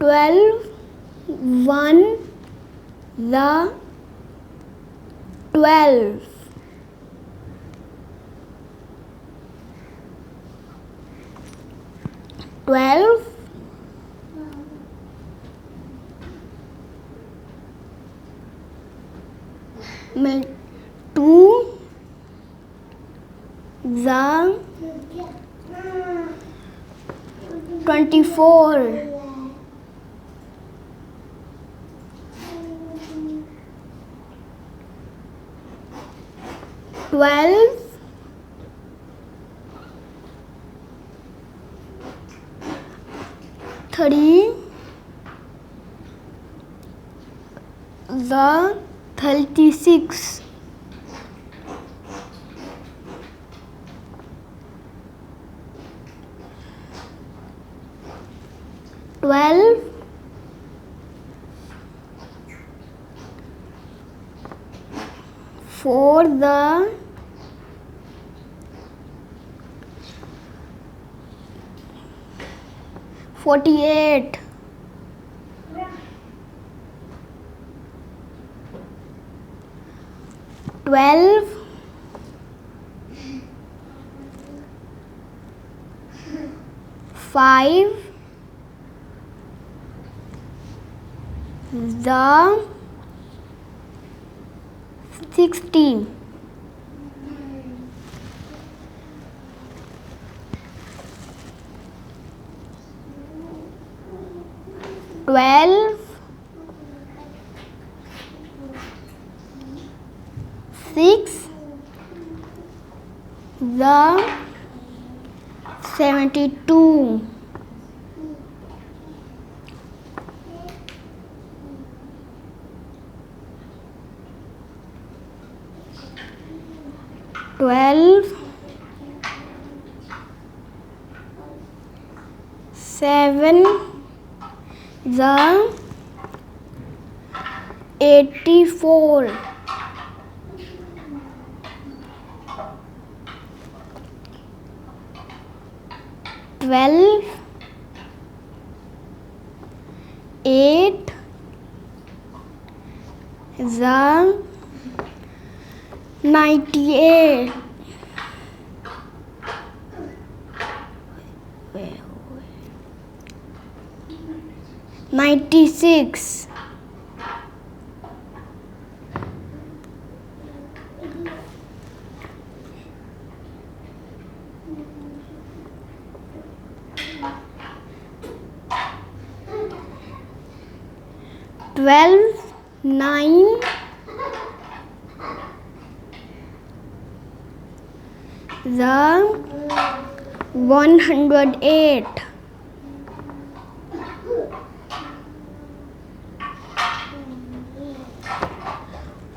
12 1 12 12 2 24 12 3 36 12 4 48 12 5 16 12 6 72 12 7 84 12 8 98 96 12 9 108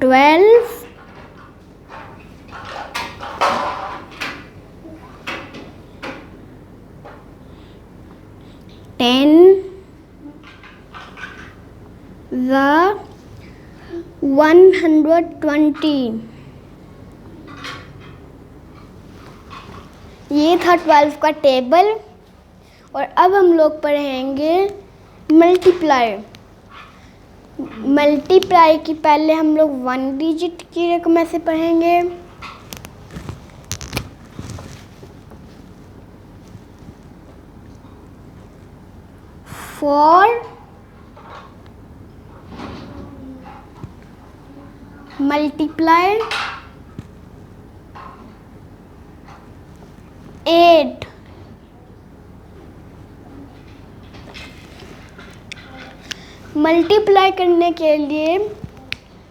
12 10 120. ये था 12 का टेबल। और अब हम लोग पढ़ेंगे मल्टीप्लाई। मल्टीप्लाई की पहले हम लोग 1 डिजिट की रकम से पढ़ेंगे। 4 multiply 8. मल्टीप्लाई करने के लिए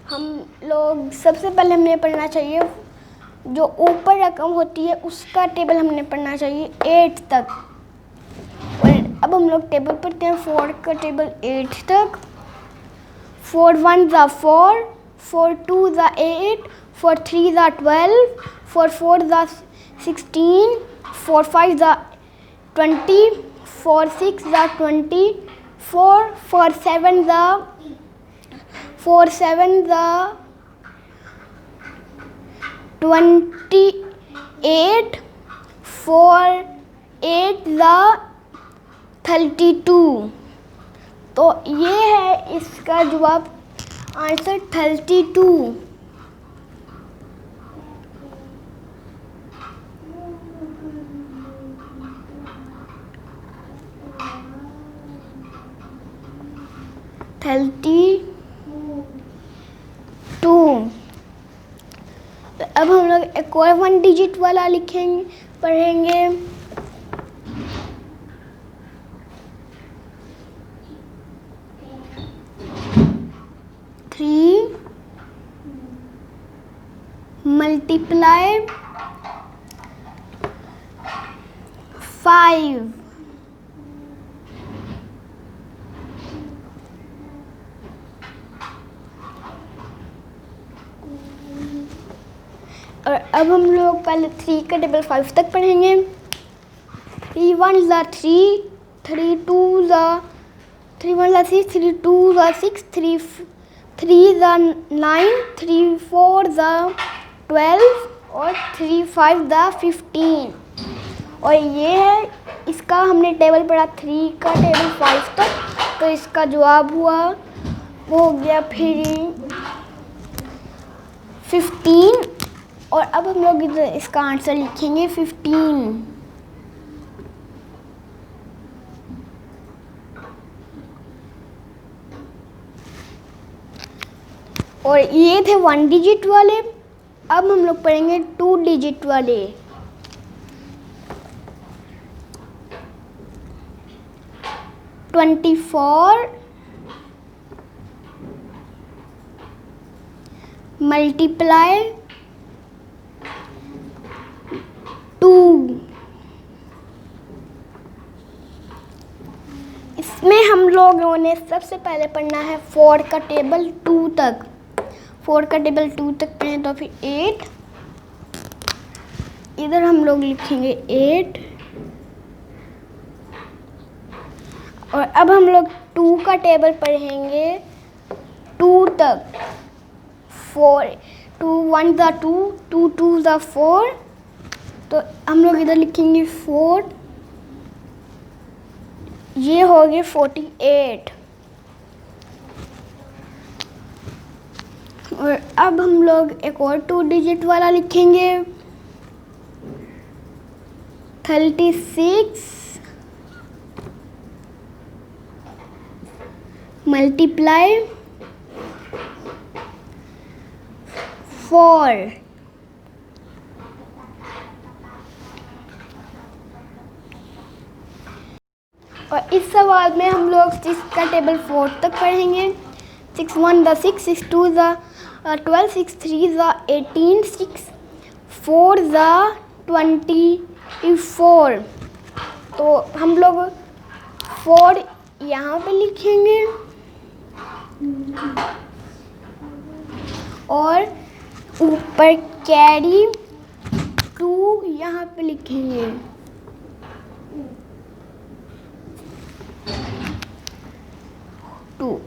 हम लोग सबसे पहले हमें पढ़ना चाहिए, जो ऊपर रकम होती है उसका टेबल हमने पढ़ना चाहिए 8 तक। और अब हम लोग टेबल पढ़ते हैं 4 का टेबल 8 तक। 4 1 ज़ा 4, 4 2 ज़ा 8, 4 3 ज़ा 12, 4 4 ज़ा 16, 4 5 ज़ा 20, 4 6 ज़ा 24, 4 7 ज़ा 28, 4 8 ज़ा 32। तो ये है इसका जवाब, आंसर 32। तो अब हम लोग एक और 1 डिजिट वाला लिखेंगे, पढ़ेंगे। 3 multiply 5. और अब हम लोग पहले 3 का टेबल 5 तक पढ़ेंगे। 3 1 ज़ा 3, 3 2 ज़ा 3 1 ज़ा 6, 3 2 ज़ा 6, 3 ज़ा 9, 3 4 ज़ा 12 और 3 5 ज़ा 15। और ये है इसका, हमने टेबल पढ़ा 3 का टेबल 5 तक। तो इसका जवाब हुआ, वो हो गया फिर 15। और अब हम लोग इधर इसका आंसर लिखेंगे 15। और ये थे 1 डिजिट वाले। अब हम लोग पढ़ेंगे 2 डिजिट वाले। 24 मल्टीप्लाई 2। इसमें हम लोगों ने सबसे पहले पढ़ना है 4 का टेबल 2 तक। 4 का टेबल 2 तक पढ़ें तो फिर 8, इधर हम लोग लिखेंगे 8। और अब हम लोग 2 का टेबल पढ़ेंगे 2 तक। 4 2 1 ज़ा 2, 2 2 ज़ा 4। तो हम लोग इधर लिखेंगे 4, ये हो गए 48। और अब हम लोग एक और 2 डिजिट वाला लिखेंगे 36 मल्टीप्लाई 4। और इस सवाल में हम लोग 6 का टेबल 4 तक पढ़ेंगे। 6 1 ज़ा 6, 6 2 ज़ा 12, 6 3 ज़ा 18, 6 4 ज़ा 24। तो हम लोग 4 यहाँ पे लिखेंगे और ऊपर कैरी 2 यहाँ पे लिखेंगे। 2.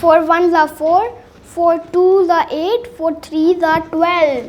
4 1 = 4, 4 2 = 8, 4 3 = 12.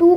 2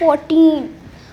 14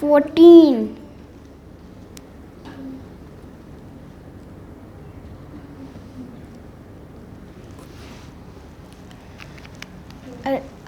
14.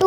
2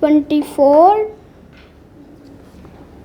24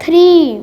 3.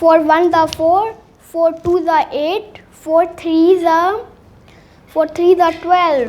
4 1 = 4, 4 2 = 8, 4 3 = 12.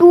2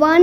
1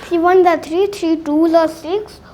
3 1 = 3, 3 2 = 6.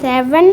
7.